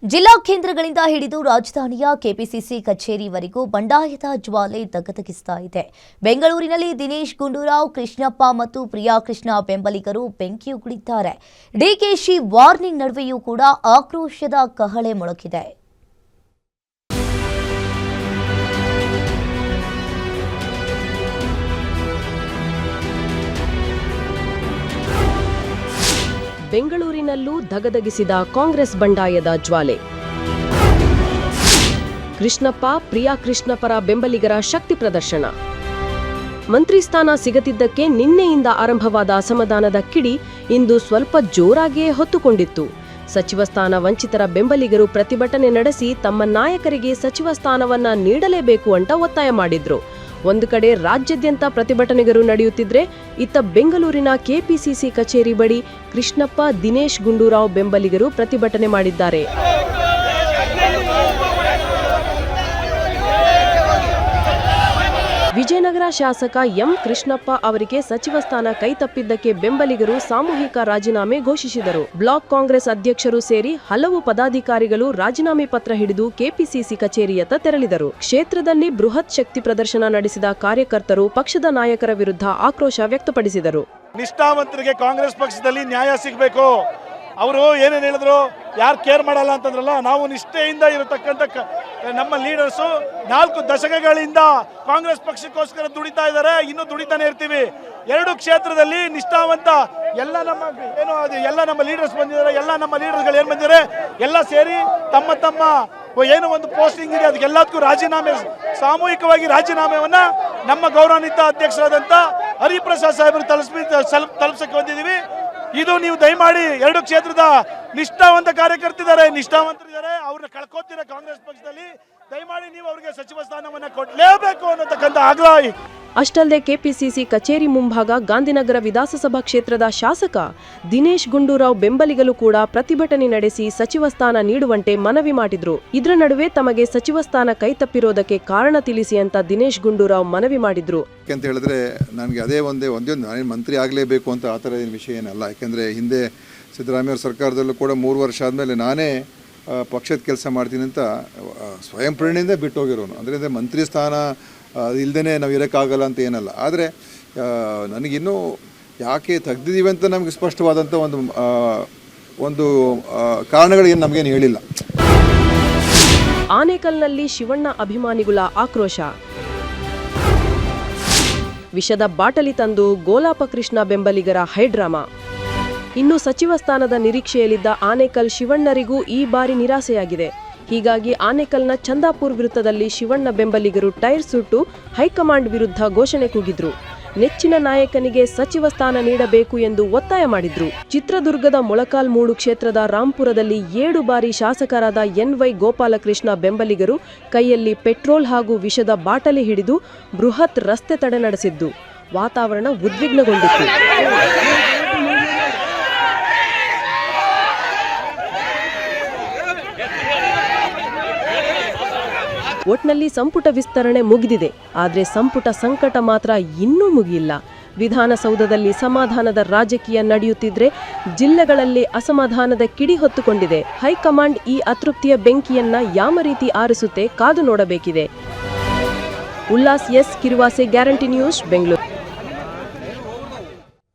ಜಿಲ್ಲಾ ಕೇಂದ್ರಗಳಿಂದ ಹಿಡಿದು ರಾಜಧಾನಿಯ ಕೆಪಿಸಿಸಿ ಕಚೇರಿವರೆಗೂ ಬಂಡಾಯದ ಜ್ವಾಲೆ ದಗದಗಿಸ್ತಾ ಇದೆ. ಬೆಂಗಳೂರಿನಲ್ಲಿ ದಿನೇಶ್ ಗುಂಡೂರಾವ್, ಕೃಷ್ಣಪ್ಪ ಮತ್ತು ಪ್ರಿಯಾ ಕೃಷ್ಣ ಬೆಂಬಲಿಗರು ಬೆಂಕಿಯುಗುಳಿದ್ದಾರೆ. ಡಿಕೆಶಿ ವಾರ್ನಿಂಗ್ ನಡುವೆಯೂ ಕೂಡ ಆಕ್ರೋಶದ ಕಹಳೆ ಮೊಳಗಿದೆ. ಬೆಂಗಳೂರಿನಲ್ಲೂ ಧಗಧಗಿಸಿದ ಕಾಂಗ್ರೆಸ್ ಬಂಡಾಯದ ಜ್ವಾಲೆ. ಕೃಷ್ಣಪ್ಪ, ಪ್ರಿಯಾ ಕೃಷ್ಣ ಪರ ಬೆಂಬಲಿಗರ ಶಕ್ತಿ ಪ್ರದರ್ಶನ. ಮಂತ್ರಿ ಸ್ಥಾನ ಸಿಗದಿದ್ದಕ್ಕೆ ನಿನ್ನೆಯಿಂದ ಆರಂಭವಾದ ಅಸಮಾಧಾನದ ಕಿಡಿ ಇಂದು ಸ್ವಲ್ಪ ಜೋರಾಗಿಯೇ ಹೊತ್ತುಕೊಂಡಿತ್ತು. ಸಚಿವ ಸ್ಥಾನ ವಂಚಿತರ ಬೆಂಬಲಿಗರು ಪ್ರತಿಭಟನೆ ನಡೆಸಿ ತಮ್ಮ ನಾಯಕರಿಗೆ ಸಚಿವ ಸ್ಥಾನವನ್ನ ನೀಡಲೇಬೇಕು ಅಂತ ಒತ್ತಾಯ ಮಾಡಿದ್ರು. ಒಂದು ಕಡೆ ರಾಜ್ಯಾದ್ಯಂತ ಪ್ರತಿಭಟನೆಗಳು ನಡೆಯುತ್ತಿದ್ರೆ, ಇತ್ತ ಬೆಂಗಳೂರಿನ ಕೆಪಿಸಿಸಿ ಕಚೇರಿ ಬಳಿ ಕೃಷ್ಣಪ್ಪ, ದಿನೇಶ್ ಗುಂಡೂರಾವ್ ಬೆಂಬಲಿಗರು ಪ್ರತಿಭಟನೆ ಮಾಡಿದ್ದಾರೆ. ವಿಜಯನಗರ ಶಾಸಕ ಎಂ ಕೃಷ್ಣಪ್ಪ ಅವರಿಗೆ ಸಚಿವ ಸ್ಥಾನ ಕೈತಪ್ಪಿದ್ದಕ್ಕೆ ಬೆಂಬಲಿಗರು ಸಾಮೂಹಿಕ ರಾಜೀನಾಮೆ ಘೋಷಿಸಿದರು. ಬ್ಲಾಕ್ ಕಾಂಗ್ರೆಸ್ ಅಧ್ಯಕ್ಷರು ಸೇರಿ ಹಲವು ಪದಾಧಿಕಾರಿಗಳು ರಾಜೀನಾಮೆ ಪತ್ರ ಹಿಡಿದು ಕೆಪಿಸಿಸಿ ಕಚೇರಿಯತ್ತ ತೆರಳಿದರು. ಕ್ಷೇತ್ರದಲ್ಲಿ ಬೃಹತ್ ಶಕ್ತಿ ಪ್ರದರ್ಶನ ನಡೆಸಿದ ಕಾರ್ಯಕರ್ತರು ಪಕ್ಷದ ನಾಯಕರ ವಿರುದ್ಧ ಆಕ್ರೋಶ ವ್ಯಕ್ತಪಡಿಸಿದರು. ನಿಷ್ಠಾವಂತರಿಗೆ ಕಾಂಗ್ರೆಸ್ ಪಕ್ಷದಲ್ಲಿ ನ್ಯಾಯ ಸಿಗಬೇಕು. ಅವರು ಏನೇನು ಹೇಳಿದ್ರು, ಯಾರು ಕೇರ್ ಮಾಡಲ್ಲ ಅಂತಂದ್ರಲ್ಲ, ನಾವು ನಿಷ್ಠೆಯಿಂದ ಇರತಕ್ಕಂಥ ನಮ್ಮ ಲೀಡರ್ಸು 4 ದಶಕಗಳಿಂದ ಕಾಂಗ್ರೆಸ್ ಪಕ್ಷಕ್ಕೋಸ್ಕರ ದುಡಿತಾ ಇದ್ದಾರೆ, ಇನ್ನೂ ದುಡಿತಾನೆ ಇರ್ತೀವಿ. 2 ಕ್ಷೇತ್ರದಲ್ಲಿ ನಿಷ್ಠಾವಂತ ಎಲ್ಲ ನಮ್ಮ ಲೀಡರ್ಸ್ ಬಂದಿದ್ದಾರೆ. ಎಲ್ಲ ನಮ್ಮ ಲೀಡರ್ಗಳು ಏನು ಬಂದಿದ್ದಾರೆ, ಎಲ್ಲ ಸೇರಿ ತಮ್ಮ ಏನೋ ಒಂದು ಪೋಸ್ಟಿಂಗ್ ಇದೆ, ಅದಕ್ಕೆಲ್ಲದಕ್ಕೂ ರಾಜೀನಾಮೆ, ಸಾಮೂಹಿಕವಾಗಿ ರಾಜೀನಾಮೆಯನ್ನ ನಮ್ಮ ಗೌರವಾನ್ವಿತ ಅಧ್ಯಕ್ಷರಾದಂಥ ಹರಿಪ್ರಸಾದ್ ಸಾಹೇಬರು ತಲುಪಿಸಕ್ಕೆ ಬಂದಿದ್ದೀವಿ. ಇದು ನೀವು ದಯಮಾಡಿ 2 ಕ್ಷೇತ್ರದ ನಿಷ್ಠಾವಂತ ಕಾರ್ಯಕರ್ತರಿದ್ದಾರೆ, ನಿಷ್ಠಾವಂತರಿದ್ದಾರೆ, ಅವ್ರನ್ನ ಕಳ್ಕೊತೀರ ಕಾಂಗ್ರೆಸ್ ಪಕ್ಷದಲ್ಲಿ. ದಯಮಾಡಿ ನೀವು ಅವರಿಗೆ ಸಚಿವ ಸ್ಥಾನವನ್ನ ಕೊಡಲೇಬೇಕು ಅನ್ನತಕ್ಕಂಥ ಆಗ್ರಹ. ಅಷ್ಟಲ್ಲದೆ ಕೆಪಿಸಿಸಿ ಕಚೇರಿ ಮುಂಭಾಗ ಗಾಂಧಿನಗರ ವಿಧಾನಸಭಾ ಕ್ಷೇತ್ರದ ಶಾಸಕ ದಿನೇಶ್ ಗುಂಡೂರಾವ್ ಬೆಂಬಲಿಗರು ಕೂಡ ಪ್ರತಿಭಟನೆ ನಡೆಸಿ ಸಚಿವ ಸ್ಥಾನ ನೀಡುವಂತೆ ಮನವಿ ಮಾಡಿದ್ರು. ಇದರ ನಡುವೆ ತಮಗೆ ಸಚಿವ ಸ್ಥಾನ ಕೈತಪ್ಪಿರೋದಕ್ಕೆ ಕಾರಣ ತಿಳಿಸಿ ಅಂತ ದಿನೇಶ್ ಗುಂಡೂರಾವ್ ಮನವಿ ಮಾಡಿದ್ರು. ಅಂತ ಹೇಳಿದ್ರೆ ನನಗೆ ಅದೇ ಒಂದೇ ಮಂತ್ರಿ ಆಗಲೇಬೇಕು ಅಂತ ಆ ಥರ ಏನು ವಿಷಯ ಏನಲ್ಲ. ಯಾಕೆಂದರೆ ಹಿಂದೆ ಸಿದ್ದರಾಮಯ್ಯ ಸರ್ಕಾರದಲ್ಲೂ ಕೂಡ 3 ವರ್ಷ ಆದಮೇಲೆ ನಾನೇ ಪಕ್ಷದ ಕೆಲಸ ಮಾಡ್ತೀನಿ ಅಂತ ಸ್ವಯಂ ಪ್ರೇರಣೆಯಿಂದ ಬಿಟ್ಟು ಹೋಗಿರೋನು. ಅದರಿಂದ ಮಂತ್ರಿ ಸ್ಥಾನ ಇಲ್ಲದೇ ನಾವು ಇರೋಕ್ಕಾಗಲ್ಲ ಅಂತ ಏನಲ್ಲ. ಆದರೆ ನನಗಿನ್ನೂ ಯಾಕೆ ತೆಗ್ದಿದ್ದೀವಿ ಅಂತ ನಮಗೆ ಸ್ಪಷ್ಟವಾದಂಥ ಒಂದು ಕಾರಣಗಳೇನು ನಮಗೇನು ಹೇಳಿಲ್ಲ. ಆನೇಕಲ್ನಲ್ಲಿ ಶಿವಣ್ಣ ಅಭಿಮಾನಿಗಳ ಆಕ್ರೋಶ. ವಿಷದ ಬಾಟಲಿ ತಂದು ಗೋಲಾಪ ಕೃಷ್ಣ ಬೆಂಬಲಿಗರ ಹೈಡ್ರಾಮಾ. ಇನ್ನು ಸಚಿವ ಸ್ಥಾನದ ನಿರೀಕ್ಷೆಯಲ್ಲಿದ್ದ ಆನೇಕಲ್ ಶಿವಣ್ಣರಿಗೂ ಈ ಬಾರಿ ನಿರಾಸೆಯಾಗಿದೆ. ಹೀಗಾಗಿ ಆನೇಕಲ್ನ ಚಂದಾಪುರ್ ವೃತ್ತದಲ್ಲಿ ಶಿವಣ್ಣ ಬೆಂಬಲಿಗರು ಟೈರ್ ಸುಟ್ಟು ಹೈಕಮಾಂಡ್ ವಿರುದ್ಧ ಘೋಷಣೆ ಕೂಗಿದ್ರು. ನೆಚ್ಚಿನ ನಾಯಕನಿಗೆ ಸಚಿವ ಸ್ಥಾನ ನೀಡಬೇಕು ಎಂದು ಒತ್ತಾಯ ಮಾಡಿದ್ರು. ಚಿತ್ರದುರ್ಗದ ಮೊಳಕಾಲ್ಮೂಡು ಕ್ಷೇತ್ರದ ರಾಂಪುರದಲ್ಲಿ 7 ಬಾರಿ ಶಾಸಕರಾದ ಎನ್.ವೈ. ಗೋಪಾಲಕೃಷ್ಣ ಬೆಂಬಲಿಗರು ಕೈಯಲ್ಲಿ ಪೆಟ್ರೋಲ್ ಹಾಗೂ ವಿಷದ ಬಾಟಲಿ ಹಿಡಿದು ಬೃಹತ್ ರಸ್ತೆ ತಡೆ ನಡೆಸಿದ್ದು ವಾತಾವರಣ ಉದ್ವಿಗ್ನಗೊಂಡಿತ್ತು. ಒಟ್ನಲ್ಲಿ ಸಂಪುಟ ವಿಸ್ತರಣೆ ಮುಗಿದಿದೆ. ಆದರೆ ಸಂಪುಟ ಸಂಕಟ ಮಾತ್ರ ಇನ್ನೂ ಮುಗಿಯಿಲ್ಲ. ವಿಧಾನಸೌಧದಲ್ಲಿ ಸಮಾಧಾನದ ರಾಜಕೀಯ ನಡೆಯುತ್ತಿದ್ರೆ, ಜಿಲ್ಲೆಗಳಲ್ಲಿ ಅಸಮಾಧಾನದ ಕಿಡಿ ಹೊತ್ತುಕೊಂಡಿದೆ. ಹೈಕಮಾಂಡ್ ಈ ಅತೃಪ್ತಿಯ ಬೆಂಕಿಯನ್ನ ಯಾವ ರೀತಿ ಆರಿಸುತ್ತೆ ಕಾದು ನೋಡಬೇಕಿದೆ. ಉಲ್ಲಾಸ್ ಎಸ್ ಕಿರುವಾಸೆ, ಗ್ಯಾರಂಟಿ ನ್ಯೂಸ್, ಬೆಂಗಳೂರು.